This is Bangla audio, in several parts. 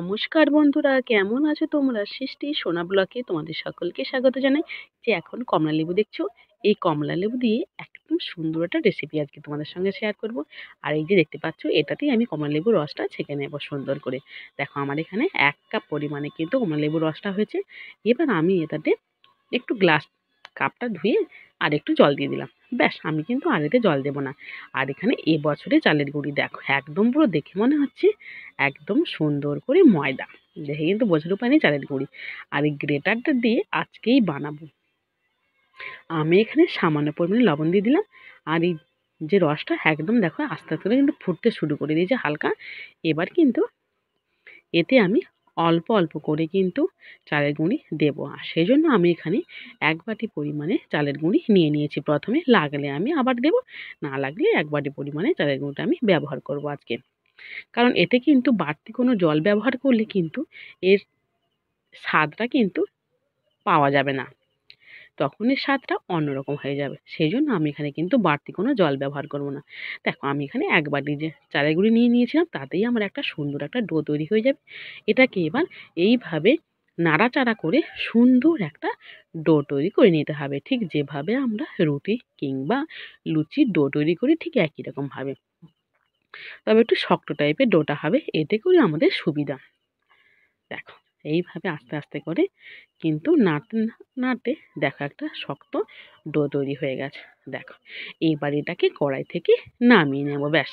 নমস্কার বন্ধুরা, কেমন আছো তোমরা? সৃষ্টি সোনা ব্লকে তোমাদের সকলকে স্বাগত জানাই। যে এখন কমলা লেবু দেখছো, এই কমলা লেবু দিয়ে একদম সুন্দর একটা রেসিপি আজকে তোমাদের সঙ্গে শেয়ার করব। আর এই যে দেখতে পাচ্ছ, এটাতেই আমি কমলা লেবুর রসটা ছেঁকে নেব সুন্দর করে। দেখো আমার এখানে 1 কাপ পরিমাণে কিন্তু কমলা লেবুর রসটা হয়েছে। এবার আমি এটাতে একটু কাপটা ধুয়ে আর একটু জল দিয়ে দিলাম। ব্যাস, আমি কিন্তু আর এতে জল দেব না। আর এখানে এবছরে চালের গুঁড়ি দেখো একদম পুরো দেখে মনে হচ্ছে একদম সুন্দর করে ময়দা। দেখে কিন্তু বোঝার উপায় নেই চালের গুঁড়ি। আর এই গ্রেটারটা দিয়ে আজকেই বানাবো। আমি এখানে সামান্য পরিমাণে লবণ দিয়ে দিলাম। আর এই যে রসটা একদম দেখো আস্তে আস্তে করে কিন্তু ফুটতে শুরু করে দিয়েছে হালকা। এবার কিন্তু এতে আমি অল্প অল্প করে কিন্তু চালের গুঁড়ি দেবো। আর সেজন্য আমি এখানে 1 বাটি পরিমাণে চালের গুঁড়ি নিয়ে নিয়েছি প্রথমে। লাগলে আমি আবার দেবো, না লাগলে 1 বাটি পরিমাণে চালের গুঁড়িটা আমি ব্যবহার করব আজকে। কারণ এতে কিন্তু বাড়তি কোনো জল ব্যবহার করলে কিন্তু এর স্বাদটা কিন্তু পাওয়া যাবে না। তখন এর স্বাদটা অন্যরকম হয়ে যাবে। সেজন্য আমি এখানে কিন্তু বাড়তি কোনো জল ব্যবহার করব না। দেখো আমি এখানে 1 বাটি যে চালের গুঁড়ি নিয়ে নিয়েছিলাম, তাতেই আমার একটা সুন্দর একটা ডো তৈরি হয়ে যাবে। এটাকে এবার এইভাবে নাড়াচাড়া করে সুন্দর একটা ডো তৈরি করে নিতে হবে। ঠিক যেভাবে আমরা রুটি কিংবা লুচির ডো তৈরি করি, ঠিক একই রকমভাবে। তবে একটু শক্ত টাইপের ডোটা হবে, এতে করে আমাদের সুবিধা। দেখো এইভাবে আস্তে আস্তে করে কিন্তু নাড়তে নাড়তে দেখো একটা শক্ত ডো তৈরি হয়ে গেছে। দেখো এইবার এটাকে কড়াই থেকে নামিয়ে নেব। ব্যাস,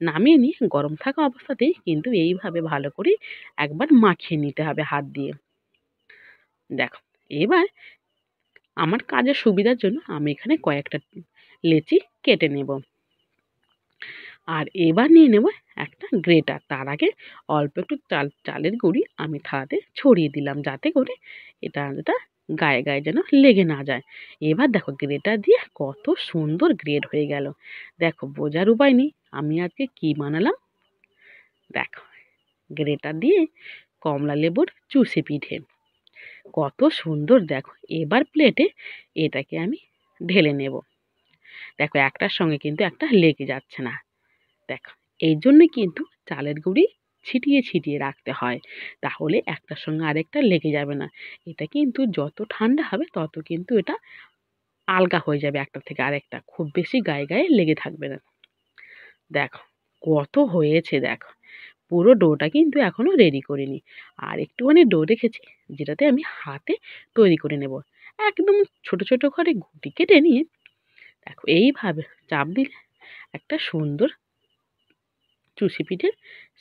নামিয়ে নিয়ে গরম থাকা অবস্থাতেই কিন্তু এইভাবে ভালো করে একবার মাখিয়ে নিতে হবে হাত দিয়ে। দেখো এবার আমার কাজের সুবিধার জন্য আমি এখানে কয়েকটা লেচি কেটে নেব। আর এবার নিয়ে নেব একটা গ্রেটার। তার আগে অল্প একটু চালের গুঁড়ি আমি থালাতে ছড়িয়ে দিলাম, যাতে করে এটা গায়ে গায়ে যেন লেগে না যায়। এবার দেখো গ্রেটার দিয়ে কত সুন্দর গ্রেট হয়ে গেল। দেখো বোঝার উপায় নেই আমি আজকে কি বানালাম। দেখো গ্রেটার দিয়ে কমলা লেবুর চুষি পিঠে কত সুন্দর। দেখো এবার প্লেটে এটাকে আমি ঢেলে নেব। দেখো একটার সঙ্গে কিন্তু একটা লেগে যাচ্ছে না। দেখো এই জন্য কিন্তু চালের গুঁড়ি ছিটিয়ে ছিটিয়ে রাখতে হয়, তাহলে একটার সঙ্গে আরেকটা লেগে যাবে না। এটা কিন্তু যত ঠান্ডা হবে তত কিন্তু এটা আলগা হয়ে যাবে একটা থেকে আরেকটা, খুব বেশি গায়ে গায়ে লেগে থাকবে না। দেখো কত হয়েছে। দেখো পুরো ডোটা কিন্তু এখনো রেডি করিনি। আর একটুখানি ডো রেখেছি, যেটাতে আমি হাতে তৈরি করে নেব। একদম ছোট ছোট করে গুটি কেটে নিয়ে দেখো এইভাবে চাপ দিলে একটা সুন্দর চুষি পিঠে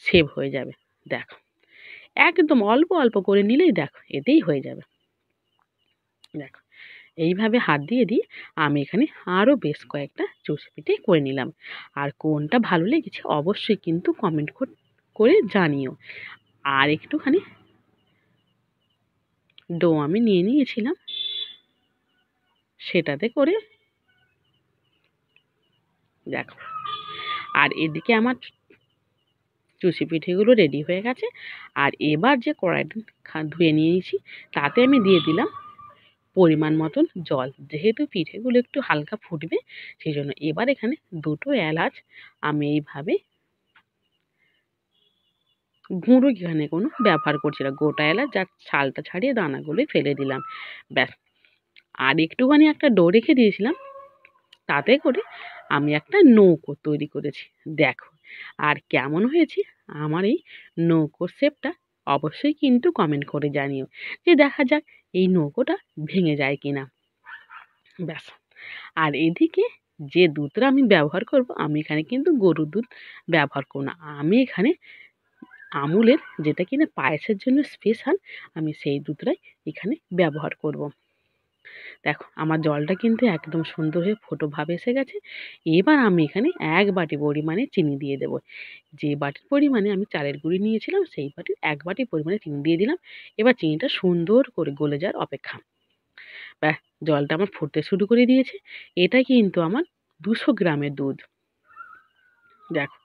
সেভ হয়ে যাবে। দেখো একদম অল্প অল্প করে নিলেই দেখো এতেই হয়ে যাবে। দেখো এইভাবে হাত দিয়ে দিয়ে আমি এখানে আরও বেশ কয়েকটা চুষি পিঠে করে নিলাম। আর কোনটা ভালো লেগেছে অবশ্যই কিন্তু কমেন্ট করে জানিও। আর একটুখানি ডো আমি নিয়ে নিয়েছিলাম, সেটাতে করে দেখো। আর এদিকে আমার চুষি পিঠেগুলো রেডি হয়ে গেছে। আর এবার যে কড়াইটা ধুয়ে নিয়েছি, তাতে আমি দিয়ে দিলাম পরিমাণ মতন জল। যেহেতু পিঠেগুলো একটু হালকা ফুটবে, সেই জন্য এবার এখানে 2টো এলাচ আমি এইভাবে গুঁড়ো এখানে কোনো ব্যবহার করছি না, গোটা এলাচ যার ছালটা ছাড়িয়ে দানাগুলো ফেলে দিলাম। ব্যাস, আর একটুখানি একটা ডো রেখে দিয়েছিলাম, তাতে করে আমি একটা নৌকো তৈরি করেছি। দেখো আর কেমন হয়েছে আমার এই নৌকোর শেপটা অবশ্যই কিন্তু কমেন্ট করে জানিও, যে দেখা যাক এই নৌকোটা ভেঙে যায় কিনা। ব্যাস, আর এদিকে যে দুধটা আমি ব্যবহার করব, আমি এখানে কিন্তু গরুর দুধ ব্যবহার করব না। আমি এখানে আমুলের, যেটা কিনা পায়েসের জন্য স্পেশাল, আমি সেই দুধটাই এখানে ব্যবহার করব। দেখো আমার জলটা কিন্তু একদম সুন্দর হয়ে ফোটো ভাব এসে গেছে। এবার আমি এখানে 1 বাটি পরিমাণে চিনি দিয়ে দেবো। যে বাটির পরিমাণে আমি চালের গুঁড়ি নিয়েছিলাম, সেই বাটির 1 বাটি পরিমাণে চিনি দিয়ে দিলাম। এবার চিনিটা সুন্দর করে গলে যাওয়ার অপেক্ষা। ব্যাস, জলটা আমার ফুটতে শুরু করে দিয়েছে। এটা কিন্তু আমার 200 গ্রামের দুধ। দেখো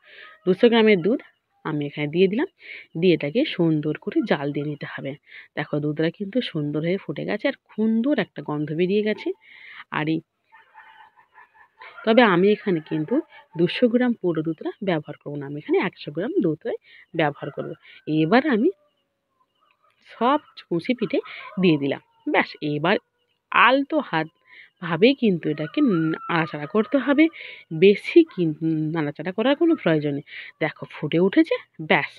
200 গ্রামের দুধ আমি এখানে দিয়ে দিলাম। দিয়ে এটাকে সুন্দর করে জাল দিয়ে নিতে হবে। দেখো দুধটা কিন্তু সুন্দর হয়ে ফুটে গেছে আর সুন্দর একটা গন্ধ বেরিয়ে গেছে। আর তবে আমি এখানে কিন্তু 200 গ্রাম পুরো দুধটা ব্যবহার করব না, আমি এখানে 100 গ্রাম দুধটাই ব্যবহার করব। এবার আমি সব ছুঁচি পিঠে দিয়ে দিলাম। ব্যাস এবার আলতো হাত ভাবেই কিন্তু এটাকে নাড়াচাড়া করতে হবে। বেশি নাড়াচাড়া করার কোনো প্রয়োজন নেই। দেখো ফুটে উঠেছে, ব্যাস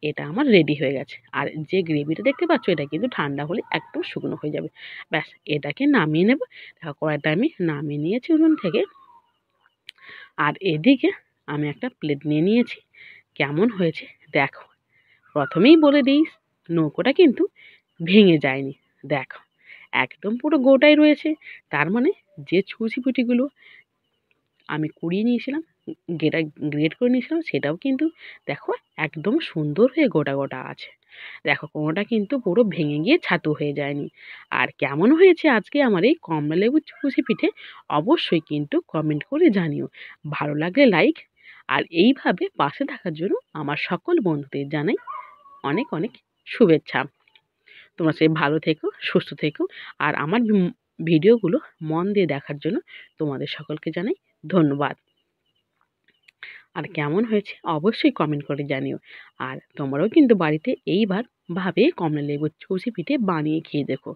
এটা আমার রেডি হয়ে গেছে। আর যে গ্রেভিটা দেখতে পাচ্ছ এটা কিন্তু ঠান্ডা হলে একদম শুকনো হয়ে যাবে। ব্যাস এটাকে নামিয়ে নেব। দেখো কড়াইটা আমি নামিয়ে নিয়েছি উনুন থেকে। আর এদিকে আমি একটা প্লেট নিয়ে নিয়েছি। কেমন হয়েছে দেখো। প্রথমেই বলে দিই, নৌকোটা কিন্তু ভেঙে যায়নি। দেখো একদম পুরো গোটাই রয়েছে। তার মানে যে ছুঁচি পুচিগুলো আমি কুড়িয়ে নিয়েছিলাম, গ্রেট করে নিয়েছিলাম, সেটাও কিন্তু দেখো একদম সুন্দর হয়ে গোটা গোটা আছে। দেখো কোনোটা কিন্তু পুরো ভেঙে গিয়ে ছাতু হয়ে যায়নি। আর কেমন হয়েছে আজকে আমার এই কমলা লেবুর ছুঁচি পিঠে অবশ্যই কিন্তু কমেন্ট করে জানিও। ভালো লাগলে লাইক, আর এইভাবে পাশে থাকার জন্য আমার সকল বন্ধুদের জানাই অনেক অনেক শুভেচ্ছা। তোমরা সে ভালো থেকো, সুস্থ থেকো। আর আমার ভিডিওগুলো মন দিয়ে দেখার জন্য তোমাদের সকলকে জানাই ধন্যবাদ। আর কেমন হয়েছে অবশ্যই কমেন্ট করে জানিও। আর তোমরাও কিন্তু বাড়িতে এইভাবে কমলা লেবুর ছুঁচি পিঠে বানিয়ে খেয়ে দেখো।